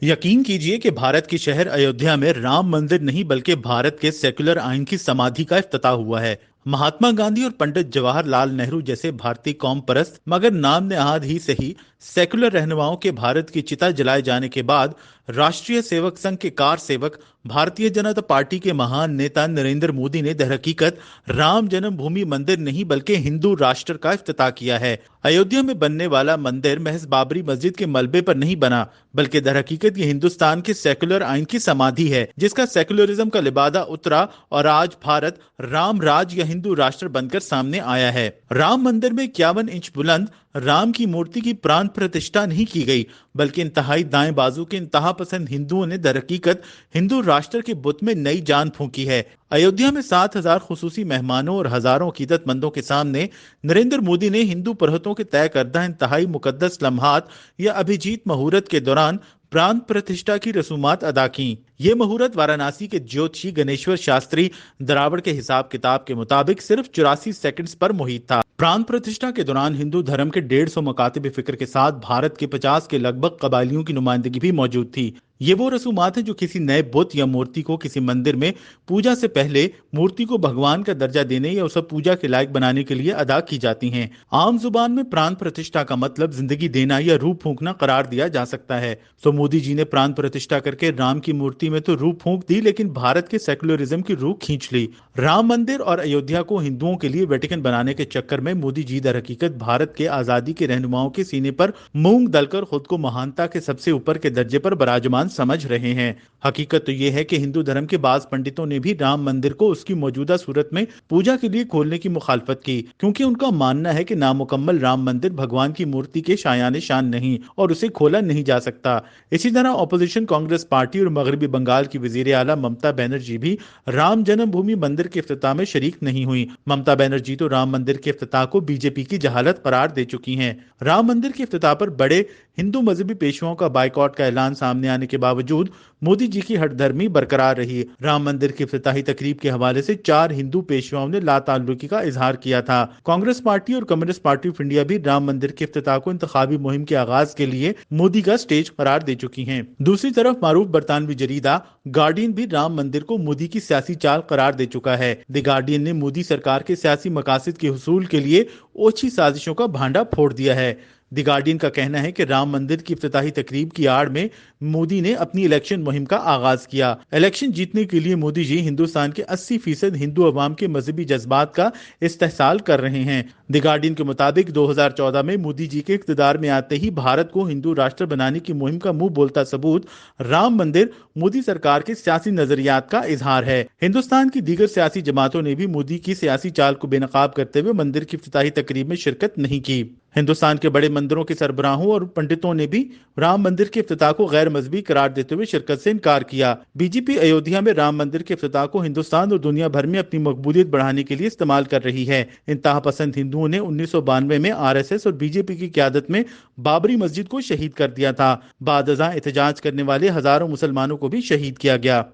यकीन कीजिए कि भारत के शहर अयोध्या में राम मंदिर नहीं बल्कि भारत के सेक्युलर आइन की समाधि का इफ्तिताह हुआ है। महात्मा गांधी और पंडित जवाहरलाल नेहरू जैसे भारतीय कौम परस्त मगर नाम नहाद ही सही सेक्युलर रहनुमाओं के भारत की चिता जलाए जाने के बाद राष्ट्रीय सेवक संघ के कार सेवक भारतीय जनता पार्टी के महान नेता नरेंद्र मोदी ने दरहकीकत राम जन्मभूमि मंदिर नहीं बल्कि हिंदू राष्ट्र का इफ्तिताह किया है। अयोध्या में बनने वाला मंदिर महज बाबरी मस्जिद के मलबे पर नहीं बना बल्कि दरहकीकत ये हिंदुस्तान के सेक्युलर आइन की समाधि है जिसका सेक्युलरिज्म का लिबादा उतरा और आज भारत राम राज या हिंदू राष्ट्र बनकर सामने आया है। राम मंदिर में 51 इंच बुलंद राम की मूर्ति की प्राण प्रतिष्ठा नहीं की गई बल्कि इंतहाई दाएं बाजू के इंतहा पसंद हिंदुओं ने दरहकीकत हिंदू राष्ट्र के बुत में नई जान फूंकी है। अयोध्या में 7,000 खुसूसी मेहमानों और हजारों अकीदतमंदों के सामने नरेंद्र मोदी ने हिंदू पुरोहितों के तय करदा इंतहाई मुकद्दस लम्हात या अभिजीत मुहूर्त के दौरान प्राण प्रतिष्ठा की रसूमात अदा की। ये मुहूर्त वाराणसी के ज्योतिषी गणेश्वर शास्त्री द्रावड़ के हिसाब किताब के मुताबिक सिर्फ 84 सेकंड्स पर मुहित था। प्राण प्रतिष्ठा के दौरान हिंदू धर्म के 150 मकातिब फिक्र के साथ भारत के 50 के लगभग कबाइलियों की नुमाइंदगी भी मौजूद थी। ये वो रसूमात हैं जो किसी नए बुत या मूर्ति को किसी मंदिर में पूजा से पहले मूर्ति को भगवान का दर्जा देने या उसे पूजा के लायक बनाने के लिए अदा की जाती हैं। आम जुबान में प्राण प्रतिष्ठा का मतलब जिंदगी देना या रूह फूंकना करार दिया जा सकता है। तो मोदी जी ने प्राण प्रतिष्ठा करके राम की मूर्ति में तो रूह फूंक दी लेकिन भारत के सेक्युलरिज्म की रूह खींच ली। राम मंदिर और अयोध्या को हिंदुओं के लिए वेटिकन बनाने के चक्कर में मोदी जी दर हकीकत भारत के आजादी के रहनुमाओं के सीने पर मूंग दलकर खुद को महानता के सबसे ऊपर के दर्जे पर विराजमान समझ रहे हैं। हकीकत तो यह है कि हिंदू धर्म के बाज पंडितों ने भी राम मंदिर को उसकी मौजूदा सूरत में पूजा के लिए खोलने की मुखालफत की क्योंकि उनका मानना है कि नामुकम्मल राम मंदिर भगवान की मूर्ति के शायान शान नहीं और उसे खोला नहीं जा सकता। इसी तरह ऑपोजिशन कांग्रेस पार्टी और मगरबी बंगाल की वजीर आला ममता बनर्जी भी राम जन्मभूमि मंदिर के इफ्तिताह में शरीक नहीं हुई। ममता बनर्जी तो राम मंदिर के इफ्तिताह को बीजेपी की जहालत करार दे चुकी हैं। राम मंदिर के इफ्तिताह पर बड़े हिंदू मजहबी पेशवाओं का बाइकआउट का ऐलान सामने आने के बावजूद मोदी जी की हठधर्मी बरकरार रही। राम मंदिर की इफ्तिताही तकरीब के हवाले से 4 हिंदू पेशवाओं ने लाताल्लुकी का इजहार किया था। कांग्रेस पार्टी और कम्युनिस्ट पार्टी ऑफ इंडिया भी राम मंदिर के इफ्तिताह को इंतखाबी मुहिम के आगाज के लिए मोदी का स्टेज करार दे चुकी हैं। दूसरी तरफ मारूफ बरतानवी जरीदा गार्डियन भी राम मंदिर को मोदी की सियासी चाल करार दे चुका है। द गार्डियन ने मोदी सरकार के सियासी मकासद के हुसूल के लिए ओछी साजिशों का भांडा फोड़ दिया है। द गार्डियन का कहना है कि राम मंदिर की इफ्तिताही तकरीब की आड़ में मोदी ने अपनी इलेक्शन मुहिम का आगाज किया। इलेक्शन जीतने के लिए मोदी जी हिंदुस्तान के 80% हिंदू अवाम के मजहबी जज्बात का इस्तेहसाल कर रहे हैं। द गार्डियन के मुताबिक 2014 में मोदी जी के इख्तिदार में आते ही भारत को हिंदू राष्ट्र बनाने की मुहिम का मुंह बोलता सबूत राम मंदिर मोदी सरकार के सियासी नजरियात का इजहार है। हिंदुस्तान की दीगर सियासी जमातों ने भी मोदी की सियासी चाल को बेनकाब करते हुए मंदिर की इफ्तिताही तकरीब में शिरकत नहीं की। हिंदुस्तान के बड़े मंदिरों के सरबराहों और पंडितों ने भी राम मंदिर के इफ्तिताह को गैर मजहबी करार देते हुए शिरकत से इनकार किया। बीजेपी अयोध्या में राम मंदिर के इफ्तिताह को हिंदुस्तान और दुनिया भर में अपनी मकबूलियत बढ़ाने के लिए इस्तेमाल कर रही है। इंतहा पसंद हिंदुओं ने 1992 में आरएसएस और बीजेपी की क़यादत में बाबरी मस्जिद को शहीद कर दिया था। बाद अज़ां एहतजाज करने वाले हजारों मुसलमानों को भी शहीद किया गया।